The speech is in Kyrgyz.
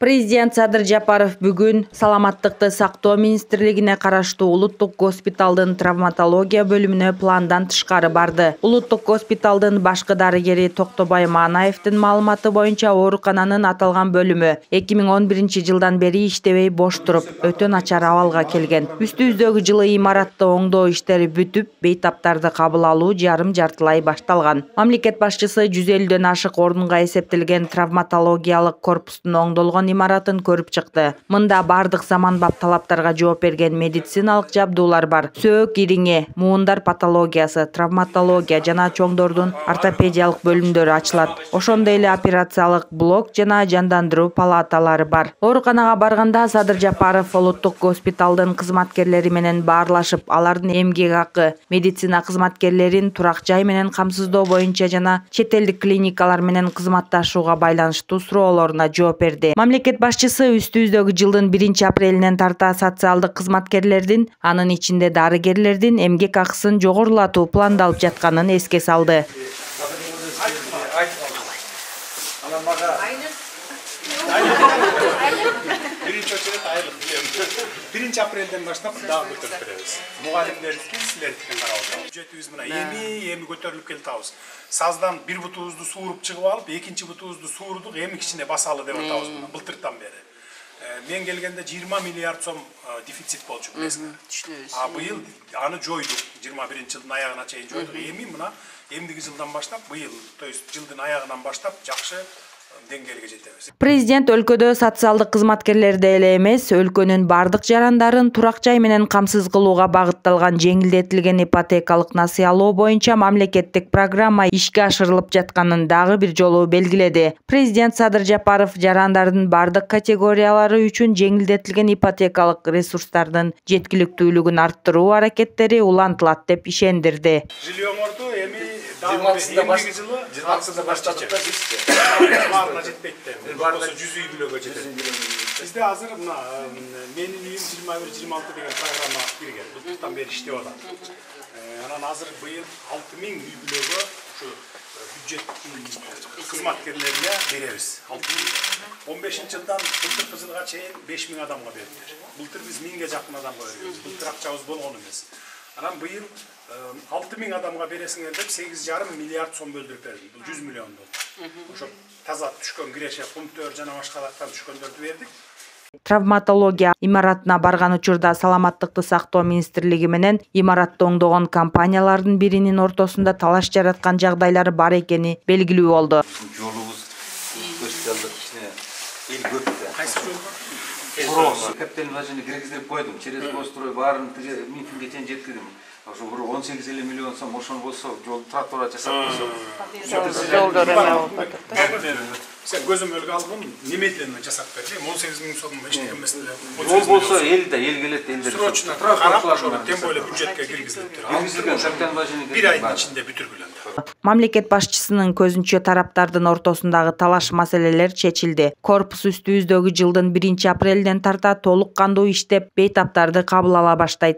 Президент Садыр Жапаров бүгүн Саламаттыкты сактоо министрлигине караштуу Улуттук госпиталдын травматология бөлүмүнө пландан тышкары барды. Улуттук госпиталдын башкы дарыгери Токтобай Манаевдин маалыматы боюнча оорукананын аталган бөлүмү 2011 жылдан бери иштебей бош туруп, өтө начар абалга келген. Үстүбүздөгү жылы имаратты оңдоо иштери бүтүп, бейтаптарды кабыл алуу жарым-жартылай башталган. Мамлекет башчысы 150дөн ашык орунга эсептелген травматологиялык корпустун оңдолгон имаратын көрүп чыкты. Мында бардык заманбап талаптарга жооп берген медициналык жабдуулар бар. Сөөк, ириңе, муундар патологиясы, травматология жана чоңдордун ортопедиялык бөлүмдөрү ачылат. Ошондой эле операциялык блок жана жандандыруу палаталары бар. Ооруканага барганда Садыр Жапаров Улуттук госпиталдын кызматкерлери менен баарлашып, алардын эмгек акы, медицина кызматкерлерин турак жай менен камсыздоо боюнча жана чет элдик клиникалар менен кызматташууга байланыштуу суроолоруна жооп берди. Мамлекет башчысы үстүбүздөгү жылдын 1-апрелинен тарта социалдык кызматкерлердин, анын ичинде дарыгерлердин эмгек акысын жогорулатуу пландалып жатканын эске салды. 1-апрелден баштап дагы көтөрүп беребиз. Мугалимдердики, силердикин карап отурабыз. Бюджетибиз мына эми көтөрүлүп келип атабыз. Саздан бир бутубузду сууруп чыгып алып, экинчи бутубузду суурудук, эми кичине басалы деп атабыз мына былтыртан бери. Мен келгенде 20 миллиард сом дефицит болчу билесиңер. А быйыл аны жойдук. 21-жылдын аягына чейин жойдук. Эми мына эмдиги жылдан баштап быйыл, то есть жылдын аягынан баштап жакшы деңгээлге жетебиз. Президент өлкөдө социалдык кызматкерлерди эле эмес, өлкөнүн бардык жарандарын турак жай менен камсыз кылууга багытталган жеңилдетилген ипотекалык насыялоо боюнча мамлекеттик программа ишке ашырылып жатканын дагы бир жолу белгиледи. Президент Садыр Жапаров жарандардын бардык категориялары үчүн жеңилдетилген ипотекалык ресурстардын жеткиликтүүлүгүн арттыруу аракеттери улантылат деп ишендирди. Жильоңорду эми 20-сында баштадык да баарына жетпейт деп. Болсо 100 үй бүлөгө жетет. Бизде азыр мына менин үйүм 21-26 деген программа кирген. Былтыртан бери иштеп атат. Анан азыр быйыл 6000 үй бүлөгө ушу бюджет кызматкерлерине беребиз. 15 жылдан былтыркы жылга чейин 5000 адамга бердилер. Былтыр биз 1000ге жакын адамга беребиз. Былтыр акчабыз болгон эмес. Анан быйыл 6000 адамга бересиңер деп 8,5 миллиард сом бөлдүрүп бердим. Бул 100 миллион доллар. Ошо таза түшкөн киреше, кумтөр жана башкалардан түшкөндөрдү бердик. Травматология имаратына барган учурда Саламаттыкты сактоо министрлиги менен имаратты оңдогон компаниялардын биринин ортосунда талаш жараткан жагдайлар бар экени белгилүү болду. Жолубуз госпиталдык ичине эл көп да. Кайсы жол бар? Капиталдын башына киргизип койдум. Через построй баарын Минфинге чейин жеткирдим. Ошо 18 миллион сом ошон болсо жол тротуар жасап койсо. Sen gözüm ölgü aldım, немедленно жасап берди. 18 000 сом эчтеке эмес эле. Ол болсо эл да, эл келет, элдер. Срочно карап, ошо тем более бюджетке киргизилиптир. Bir айдын ичинде бүтүргүлөндү. Мамлекет башчысынын көзүнчө тараптардын ортосундагы талаш маселелер чечилди. Корпус үстүбүздөгү жылдын 1-апрелинен тарта толук кандуу иштеп, бейтаптарды кабыл ала баштайт.